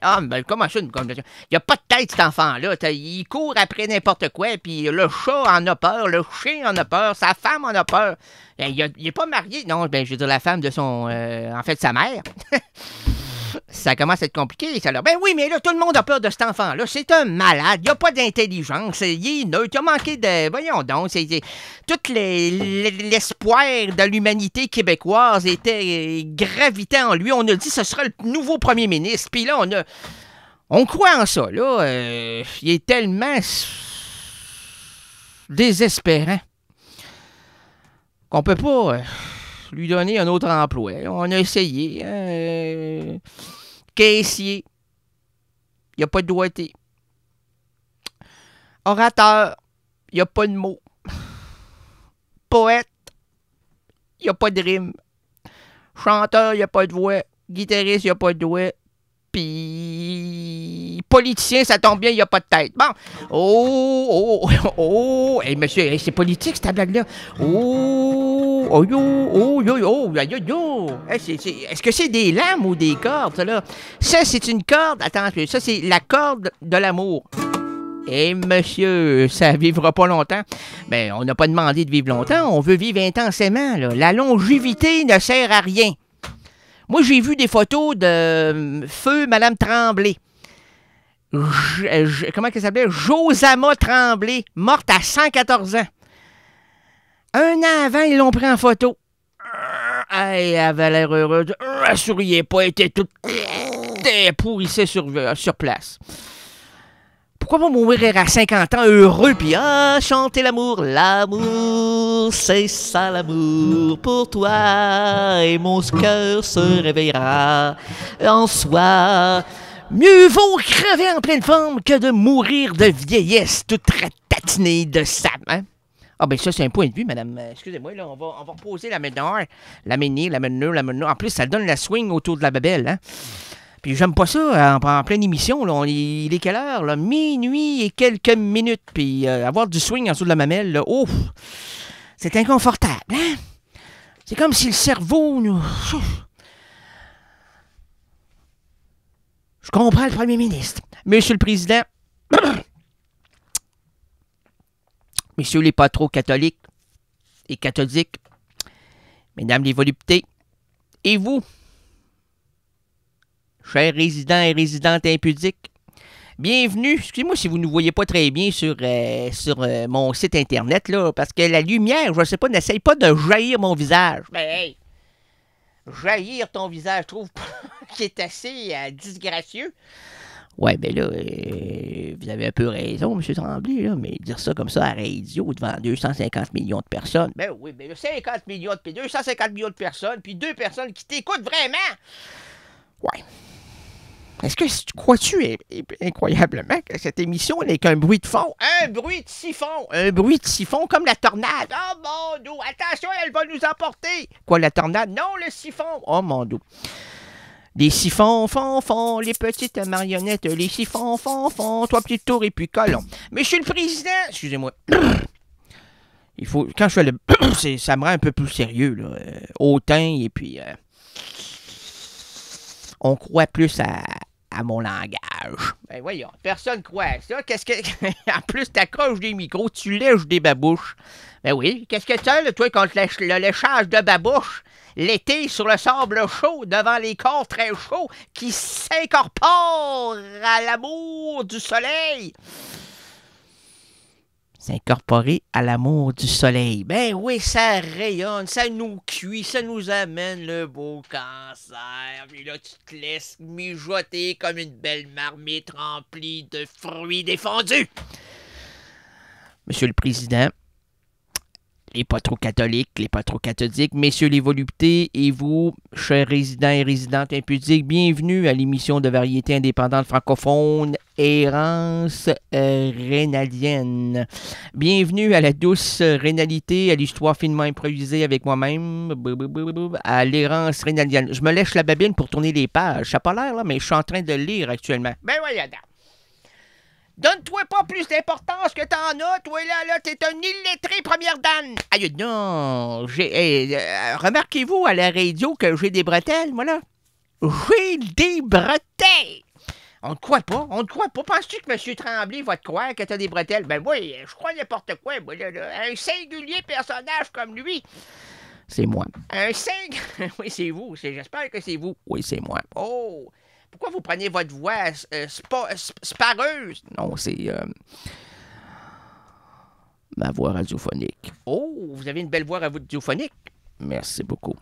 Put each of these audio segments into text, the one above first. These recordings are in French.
Ah, ben comment ça, une conversation? Il a pas de tête, cet enfant-là. Il court après n'importe quoi, puis le chat en a peur, le chien en a peur, sa femme en a peur. Il est pas marié. Non, ben, je veux dire, la femme de son... en fait, sa mère. Ça commence à être compliqué, ça là. Ben oui, mais là, tout le monde a peur de cet enfant-là. C'est un malade. Il a pas d'intelligence. Il est neutre. Il a manqué de... Voyons donc. Tout l'espoir de l'humanité québécoise gravitait en lui. On a dit que ce sera le nouveau premier ministre. Puis là, on croit en ça, là. Il est tellement désespérant qu'on peut pas lui donner un autre emploi. On a essayé. Caissier. Il n'y a pas de doigté. Orateur. Il n'y a pas de mots. Poète. Il n'y a pas de rime. Chanteur, il n'y a pas de voix. Guitariste, il n'y a pas de doigt. Puis politicien, ça tombe bien, il n'y a pas de tête. Bon. Hey, monsieur, hey, c'est politique, cette blague-là. Est-ce que c'est des lames ou des cordes, ça, là? Ça, c'est une corde. Attends, ça, c'est la corde de l'amour. Eh, monsieur, ça vivra pas longtemps. Ben, on n'a pas demandé de vivre longtemps, on veut vivre intensément, là. La longévité ne sert à rien. Moi, j'ai vu des photos de feu Madame Tremblay. Comment elle s'appelait? Josama Tremblay, morte à 114 ans. Un an avant, ils l'ont pris en photo. Elle avait l'air heureuse. Elle souriait pas, elle était toute pourrissée sur place. Pourquoi pas mourir à 50 ans heureux puis chanter l'amour? L'amour, c'est ça l'amour pour toi et mon cœur se réveillera en soi. Mieux vaut crever en pleine forme que de mourir de vieillesse toute ratatinée de sable, hein? Ah ben ça, c'est un point de vue, madame. Excusez-moi, là, on va reposer la main nord, la main nez, la main nœud, la main nord. En plus, ça donne la swing autour de la babelle, hein? Puis j'aime pas ça en pleine émission. Là, il est quelle heure? Là? Minuit et quelques minutes. Puis avoir du swing en dessous de la mamelle, là, ouf! C'est inconfortable, hein? C'est comme si le cerveau nous... Je comprends le premier ministre. Monsieur le Président, messieurs les pas trop catholiques et cathodiques, mesdames les voluptés, et vous, chers résidents et résidentes impudiques, bienvenue. Excusez-moi si vous ne nous voyez pas très bien sur mon site internet, là, parce que la lumière, je ne sais pas, n'essaye pas de jaillir mon visage. Ben, hey, jaillir ton visage, je trouve qu'il est assez disgracieux. Ouais, ben là, vous avez un peu raison, M. Tremblay, là, mais dire ça comme ça à la radio devant 250 millions de personnes. Ben oui, ben là, 50 millions, puis 250 millions de personnes, puis 2 personnes qui t'écoutent vraiment. Ouais. Est-ce que crois-tu incroyablement que cette émission n'est qu'un bruit de fond? Un bruit de siphon! Un bruit de siphon comme la tornade. Oh mon Dieu! Attention, elle va nous emporter! Quoi, la tornade? Non, le siphon! Oh mon Dieu! Les siphons font, les petites marionnettes, les siphons font, toi petit tour et puis colon. Monsieur le Président, excusez-moi. Il faut, quand je fais le... ça me rend un peu plus sérieux, là. Hautain et puis... on croit plus à mon langage. Ben voyons, personne croit à ça. Qu'est-ce que... en plus, t'accroches des micros, tu lèches des babouches. Ben oui, qu'est-ce que t'as, là, toi, contre le léchage de babouches? L'été, sur le sable chaud, devant les corps très chauds, qui s'incorporent à l'amour du soleil. S'incorporer à l'amour du soleil. Ben oui, ça rayonne, ça nous cuit, ça nous amène le beau cancer. Puis là, tu te laisses mijoter comme une belle marmite remplie de fruits défendus. Monsieur le Président, les pas trop catholiques, les pas trop cathodiques, messieurs les voluptés et vous, chers résidents et résidentes impudiques, bienvenue à l'émission de variété indépendante francophone Errance rénalienne. Bienvenue à la douce rénalité, à l'histoire finement improvisée avec moi-même, à l'errance rénalienne. Je me lèche la babine pour tourner les pages. Ça n'a pas l'air, là, mais je suis en train de lire actuellement. Ben voyons donc. Donne-toi pas plus d'importance que t'en as, toi là, t'es un illettré première dame. Aïe, non, remarquez-vous à la radio que j'ai des bretelles, moi là? J'ai des bretelles! On ne croit pas, on ne croit pas. Penses-tu que M. Tremblay va te croire que t'as des bretelles? Ben oui, je crois n'importe quoi, moi, là. Un singulier personnage comme lui. C'est moi. Un singulier... Oui, c'est vous. J'espère que c'est vous. Oui, c'est moi. Oh! Pourquoi vous prenez votre voix spareuse? Non, c'est... ma voix radiophonique. Oh, vous avez une belle voix radiophonique. Merci beaucoup.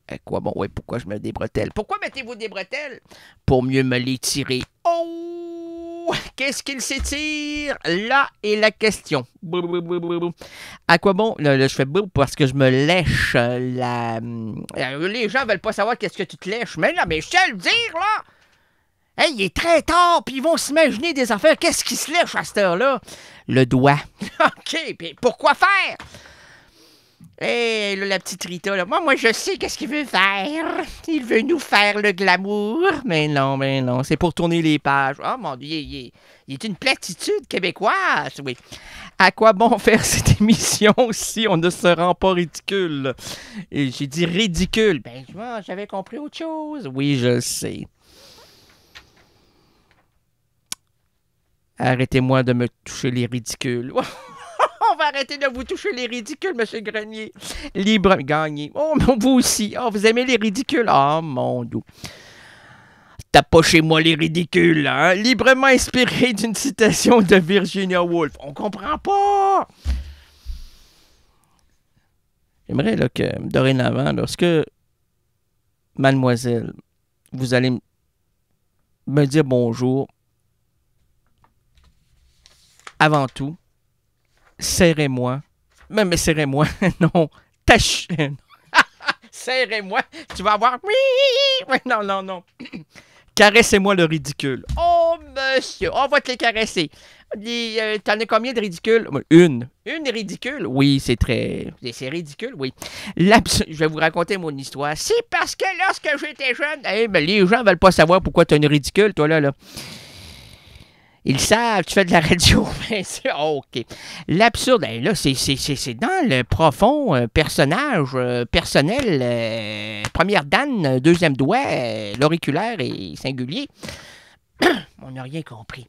À quoi bon? Ouais, pourquoi je mets des bretelles? Pourquoi mettez-vous des bretelles? Pour mieux me les tirer. Oh! Qu'est-ce qu'il s'étire? Là est la question. À quoi bon? Là, je fais boum parce que je me lèche la... Les gens veulent pas savoir qu'est-ce que tu te lèches. Mais là, mais je tiens à le dire, là! Hey, il est très tard, puis ils vont s'imaginer des affaires. Qu'est-ce qui se lèche à cette heure-là? Le doigt. OK, puis pourquoi faire? Hé, là, la petite Rita, là. Moi, je sais qu'est-ce qu'il veut faire. Il veut nous faire le glamour. Mais non, c'est pour tourner les pages. Oh, mon Dieu, il est une platitude québécoise, oui. À quoi bon faire cette émission si on ne se rend pas ridicule? Et j'ai dit ridicule. Ben, j'avais compris autre chose. Oui, je sais. Arrêtez-moi de me toucher les ridicules. On va arrêter de vous toucher les ridicules, M. Grenier. Libre gagné. Oh, mais vous aussi. Oh, vous aimez les ridicules? Oh, mon Dieu. T'as pas chez moi les ridicules, hein? Librement inspiré d'une citation de Virginia Woolf. On comprend pas. J'aimerais là, que, dorénavant, lorsque, mademoiselle, vous allez me dire bonjour, avant tout, serrez-moi. Mais serrez-moi. Non. Tâche. Serrez-moi. Tu vas avoir... Oui, non. Caressez-moi le ridicule. Oh, monsieur. On va te les caresser. T'en as combien de ridicules? Une. Une ridicule? Oui, c'est très... C'est ridicule, oui. Je vais vous raconter mon histoire. C'est parce que lorsque j'étais jeune... les gens veulent pas savoir pourquoi t'as une ridicule, toi, là. Ils savent, tu fais de la radio, bien sûr. Oh, OK. L'absurde, là, c'est dans le profond personnage personnel. Première dame, deuxième doigt, l'auriculaire et singulier. On n'a rien compris.